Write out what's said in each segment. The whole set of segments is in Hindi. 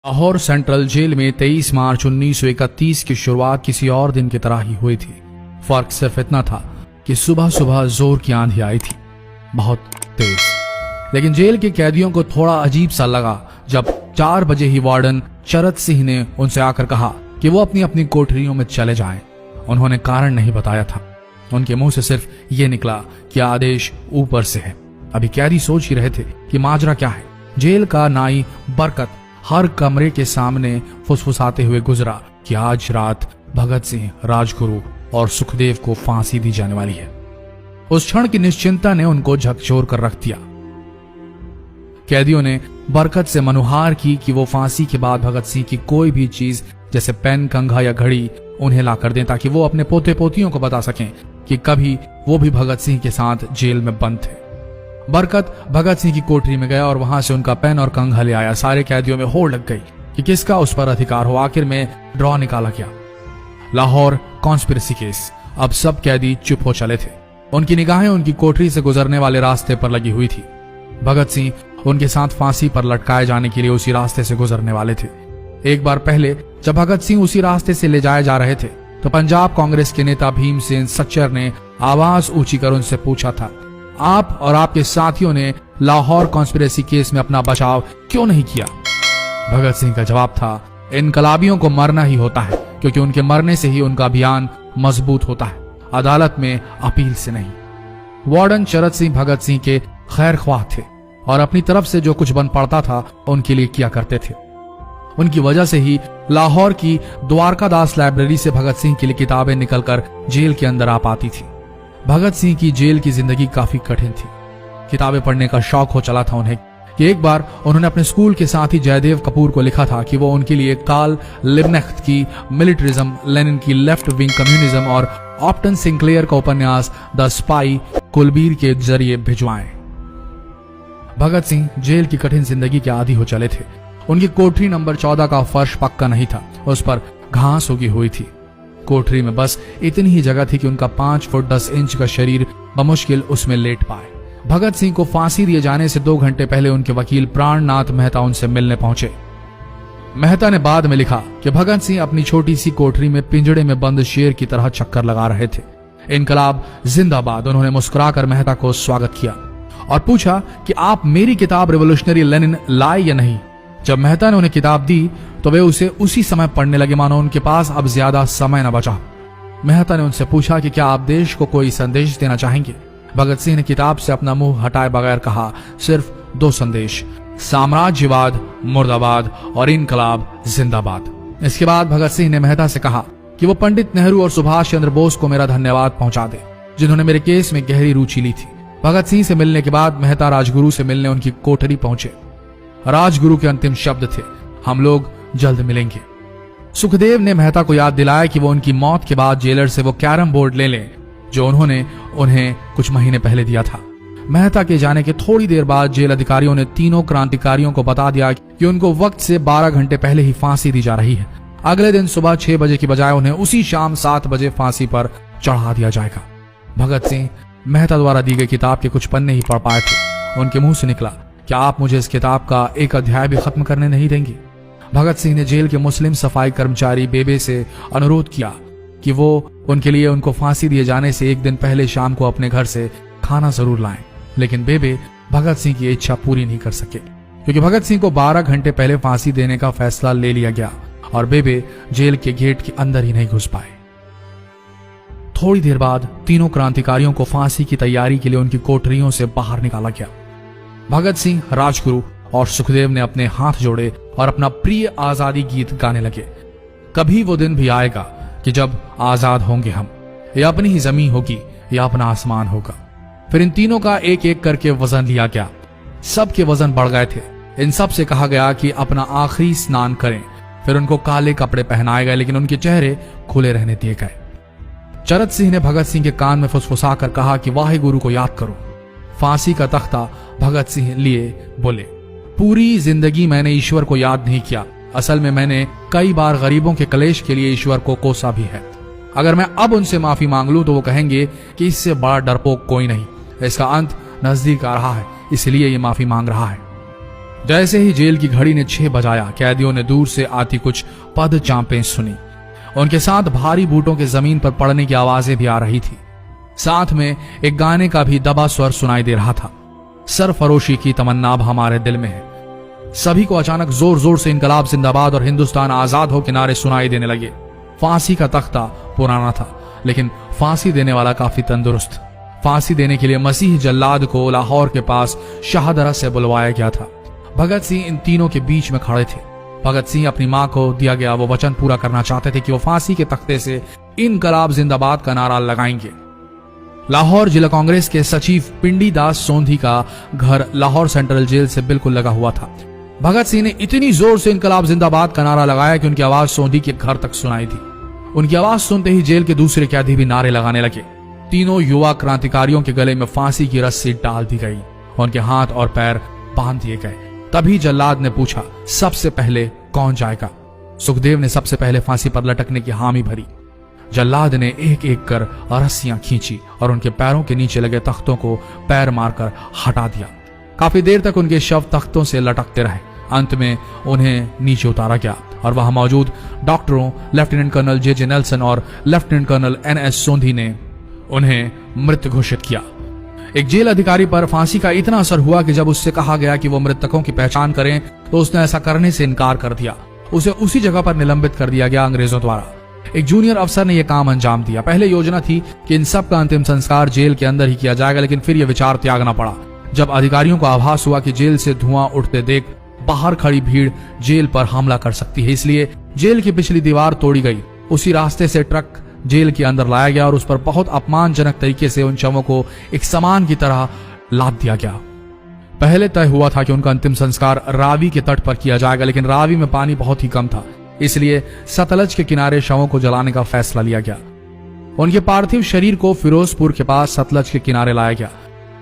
लाहौर सेंट्रल जेल में 23 मार्च 1931 की शुरुआत किसी और दिन की तरह ही हुई थी। फर्क सिर्फ इतना था कि सुबह सुबह जोर की आंधी आई थी, बहुत तेज। लेकिन जेल के कैदियों को थोड़ा अजीब सा लगा जब 4 बजे ही वार्डन चरत सिंह ने उनसे आकर कहा कि वो अपनी अपनी कोठरियों में चले जाएं। उन्होंने कारण नहीं बताया था। उनके मुंह से सिर्फ ये निकला कि आदेश ऊपर से है। अभी कैदी सोच ही रहे थे कि माजरा क्या है। जेल का नाई बरकत हर कमरे के सामने फुसफुसाते हुए गुजरा कि आज रात भगत सिंह, राजगुरु और सुखदेव को फांसी दी जाने वाली है। उस क्षण की निश्चिंता ने उनको झकझोर कर रख दिया। कैदियों ने बरकत से मनुहार की कि वो फांसी के बाद भगत सिंह की कोई भी चीज जैसे पेन, कंघा या घड़ी उन्हें ला कर दें ताकि वो अपने पोते पोतियों को बता सकें कि कभी वो भी भगत सिंह के साथ जेल में बंद थे। बरकत भगत सिंह की कोठरी में गया और वहां से उनका पेन और कंघा ले आया। सारे कैदियों में होड़ लग गई कि किसका उस पर अधिकार हो। आखिर में ड्रॉ निकाला गया, लाहौर कॉन्स्पिरेसी केस। अब सब कैदी चुप हो चले थे। उनकी निगाहें उनकी कोठरी से गुजरने वाले रास्ते पर लगी हुई थी। भगत सिंह उनके साथ फांसी पर लटकाए जाने के लिए उसी रास्ते से गुजरने वाले थे। एक बार पहले जब भगत सिंह उसी रास्ते से ले जाए जा रहे थे तो पंजाब कांग्रेस के नेता भीमसेन सच्चर ने आवाज ऊंची कर उनसे पूछा था, आप और आपके साथियों ने लाहौर कॉन्स्पिरेसी केस में अपना बचाव क्यों नहीं किया? भगत सिंह का जवाब था, इनकलाबियों को मरना ही होता है क्योंकि उनके मरने से ही उनका अभियान मजबूत होता है, अदालत में अपील से नहीं। वार्डन चरत सिंह भगत सिंह के खैर ख्वाह थे और अपनी तरफ से जो कुछ बन पड़ता था उनके लिए किया करते थे। उनकी वजह से ही लाहौर की द्वारकादास लाइब्रेरी से भगत सिंह के लिए किताबें निकलकर जेल के अंदर आ पाती थी। भगत सिंह की जेल की जिंदगी काफी कठिन थी। किताबें पढ़ने का शौक हो चला था उन्हें कि एक बार उन्होंने अपने स्कूल के साथी जयदेव कपूर को लिखा था कि वो उनके लिए कार्ल लिबनेख्त की मिलिट्रिज्म, लेनिन की लेफ्ट विंग कम्युनिज्म और ऑप्टन सिंक्लेयर का उपन्यास द स्पाई कुलबीर के जरिए भिजवाएं। भगत सिंह जेल की कठिन जिंदगी के आदी हो चले थे। उनकी कोठरी नंबर 14 का फर्श पक्का नहीं था, उस पर घास उगी हुई थी। कोठरी में बस इतनी ही जगह थी कि उनका 5 फुट 10 इंच का शरीर बमुश्किल उसमें लेट पाए। भगत सिंह को फांसी दिए जाने से 2 घंटे पहले उनके वकील प्राणनाथ मेहता उनसे मिलने पहुंचे। मेहता ने बाद में लिखा कि भगत सिंह अपनी छोटी सी कोठरी में पिंजड़े में बंद शेर की तरह चक्कर लगा रहे थे। इनकलाब जिंदाबाद। उन्होंने मुस्कुराकर मेहता को स्वागत किया और पूछा कि आप मेरी किताब रिवोल्यूशनरी लेनिन लाए या नहीं। जब मेहता ने उन्हें किताब दी तो वे उसे उसी समय पढ़ने लगे मानो उनके पास अब ज्यादा समय न बचा। मेहता ने उनसे पूछा कि क्या आप देश को कोई संदेश देना चाहेंगे? भगत सिंह ने किताब से अपना मुंह हटाए बगैर कहा, सिर्फ 2 संदेश, साम्राज्यवाद मुर्दाबाद और इनकलाब जिंदाबाद। इसके बाद भगत सिंह ने मेहता से कहा कि वो पंडित नेहरू और सुभाष चंद्र बोस को मेरा धन्यवाद पहुंचा दे जिन्होंने मेरे केस में गहरी रुचि ली थी। भगत सिंह से मिलने के बाद मेहता राजगुरु से मिलने उनकी कोठरी पहुंचे। राजगुरु के अंतिम शब्द थे, हम लोग जल्द मिलेंगे। सुखदेव ने मेहता को याद दिलाया कि वो उनकी मौत के बाद जेलर से वो कैरम बोर्ड ले लें जो उन्होंने उन्हें कुछ महीने पहले दिया था। मेहता के जाने के थोड़ी देर बाद जेल अधिकारियों ने तीनों क्रांतिकारियों को बता दिया कि उनको वक्त से 12 घंटे पहले ही फांसी दी जा रही है। अगले दिन सुबह 6 बजे की बजाय उन्हें उसी शाम 7 बजे फांसी पर चढ़ा दिया जाएगा। भगत सिंह मेहता द्वारा दी गई किताब के कुछ पन्ने ही पढ़ पाए थे। उनके मुंह से निकला, क्या आप मुझे इस किताब का एक अध्याय भी खत्म करने नहीं देंगे? भगत सिंह ने जेल के मुस्लिम सफाई कर्मचारी बेबे से अनुरोध किया कि वो उनके लिए उनको फांसी दिए जाने से 1 दिन पहले शाम को अपने घर से खाना जरूर लाएं। लेकिन बेबे भगत सिंह की इच्छा पूरी नहीं कर सके क्योंकि भगत सिंह को 12 घंटे पहले फांसी देने का फैसला ले लिया गया और बेबे जेल के गेट के अंदर ही नहीं घुस पाए। थोड़ी देर बाद तीनों क्रांतिकारियों को फांसी की तैयारी के लिए उनकी कोठरियों से बाहर निकाला गया। भगत सिंह, राजगुरु और सुखदेव ने अपने हाथ जोड़े और अपना प्रिय आजादी गीत गाने लगे। कभी वो दिन भी आएगा कि जब आजाद होंगे हम, या अपनी ही जमीन होगी या अपना आसमान होगा। फिर इन तीनों का एक एक करके वजन लिया गया। सबके वजन बढ़ गए थे। इन सब से कहा गया कि अपना आखिरी स्नान करें। फिर उनको काले कपड़े पहनाए गए लेकिन उनके चेहरे खुले रहने दिए गए। चरत सिंह ने भगत सिंह के कान में फुसफुसा कर कहा कि वाहे गुरु को याद करो। फांसी का तख्ता भगत सिंह लिए बोले, पूरी जिंदगी मैंने ईश्वर को याद नहीं किया। असल में मैंने कई बार गरीबों के कलेश के लिए ईश्वर को कोसा भी है। अगर मैं अब उनसे माफी मांग लूं तो वो कहेंगे कि इससे बड़ा डरपोक कोई नहीं। इसका अंत नजदीक आ रहा है, इसलिए ये माफी मांग रहा है। जैसे ही जेल की घड़ी ने 6 बजाया, कैदियों ने दूर से आती कुछ पद चांपें सुनी। उनके साथ भारी बूटों के जमीन पर पड़ने की आवाजें भी आ रही थी। साथ में एक गाने का भी दबा स्वर सुनाई दे रहा था। सरफरोशी की तमन्ना अब हमारे दिल में है। सभी को अचानक जोर जोर से इनकलाब जिंदाबाद और हिंदुस्तान आजाद हो के नारे सुनाई देने लगे। फांसी का तख्ता पुराना था, लेकिन फांसी देने वाला काफी तंदुरुस्त। फांसी देने के लिए मसीह जल्लाद को लाहौर के पास शाहदरा से बुलवाया गया था। भगत सिंह इन तीनों के बीच में खड़े थे। भगत सिंह अपनी मां को दिया गया वो वचन पूरा करना चाहते थे कि वो फांसी के तख्ते से इनकलाब जिंदाबाद का नारा लगाएंगे। लाहौर जिला कांग्रेस के सचिव पिंडी दास सोंधी का घर लाहौर सेंट्रल जेल से बिल्कुल लगा हुआ था। भगत सिंह ने इतनी जोर से इनकलाब जिंदाबाद का नारा लगाया कि उनकी आवाज सोंधी के घर तक सुनाई दी। उनकी आवाज सुनते ही जेल के दूसरे कैदी भी नारे लगाने लगे। तीनों युवा क्रांतिकारियों के गले में फांसी की रस्सी डाल दी गई, उनके हाथ और पैर बांध दिए गए। तभी जल्लाद ने पूछा, सबसे पहले कौन जाएगा? सुखदेव ने सबसे पहले फांसी पर लटकने की हामी भरी। जल्लाद ने एक एक कर रस्सियां खींची और उनके पैरों के नीचे लगे तख्तों को पैर मारकर हटा दिया। काफी देर तक उनके शव तख्तों से लटकते रहे। अंत में उन्हें नीचे उतारा गया और वहां मौजूद डॉक्टरों लेफ्टिनेंट कर्नल जे नेल्सन और लेफ्टिनेंट कर्नल NS सोंधी ने उन्हें मृत घोषित किया। एक जेल अधिकारी पर फांसी का इतना असर हुआ कि जब उससे कहा गया कि वो मृतकों की पहचान करें तो उसने ऐसा करने से इनकार कर दिया। उसे उसी जगह पर निलंबित कर दिया गया अंग्रेजों द्वारा। एक जूनियर अफसर ने यह काम अंजाम दिया। पहले योजना थी कि इन सब का अंतिम संस्कार जेल के अंदर ही किया जाएगा, लेकिन फिर यह विचार त्यागना पड़ा जब अधिकारियों को आभास हुआ कि जेल से धुआं उठते देख बाहर खड़ी भीड़ जेल पर हमला कर सकती है। इसलिए जेल की पिछली दीवार तोड़ी गई। उसी रास्ते से ट्रक जेल के अंदर लाया गया और उस पर बहुत अपमानजनक तरीके से उन शवों को एक सामान की तरह लाद दिया गया। पहले तय हुआ था कि उनका अंतिम संस्कार रावी के तट पर किया जाएगा, लेकिन रावी में पानी बहुत ही कम था, इसलिए सतलज के किनारे शवों को जलाने का फैसला लिया गया। उनके पार्थिव शरीर को फिरोजपुर के पास सतलज के किनारे लाया गया।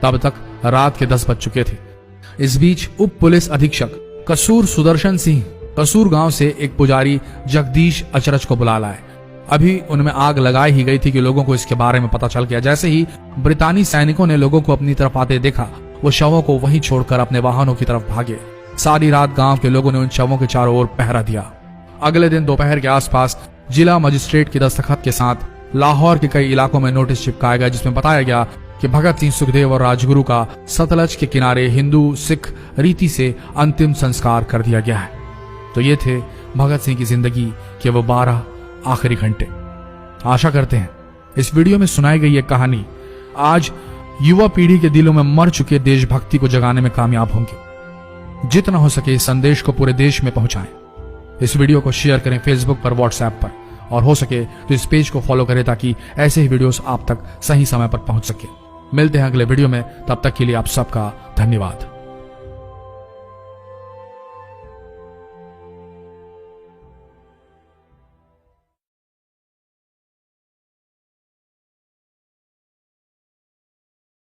तब तक रात के 10 बज चुके थे। इस बीच उप पुलिस अधीक्षक कसूर सुदर्शन सिंह कसूर गांव से एक पुजारी जगदीश अचरज को बुला लाए। अभी उनमें आग लगाई ही गई थी कि लोगों को इसके बारे में पता चल गया। जैसे ही ब्रितानी सैनिकों ने लोगों को अपनी तरफ आते देखा, वो शवों को वहीं छोड़कर अपने वाहनों की तरफ भागे। सारी रात गांव के लोगों ने उन शवों के चारों ओर पहरा दिया। अगले दिन दोपहर के आसपास जिला मजिस्ट्रेट की दस्तखत के साथ लाहौर के कई इलाकों में नोटिस चिपकाया गया, जिसमें बताया गया कि भगत सिंह, सुखदेव और राजगुरु का सतलज के किनारे हिंदू सिख रीति से अंतिम संस्कार कर दिया गया है। तो ये थे भगत सिंह की जिंदगी के वो 12 आखिरी घंटे। आशा करते हैं इस वीडियो में सुनाई गई ये कहानी आज युवा पीढ़ी के दिलों में मर चुके देशभक्ति को जगाने में कामयाब होंगे। जितना हो सके इस संदेश को पूरे देश में पहुंचाएं। इस वीडियो को शेयर करें फेसबुक पर, व्हाट्सएप पर, और हो सके तो इस पेज को फॉलो करें ताकि ऐसे ही वीडियोस आप तक सही समय पर पहुंच सके। मिलते हैं अगले वीडियो में, तब तक के लिए आप सबका धन्यवाद।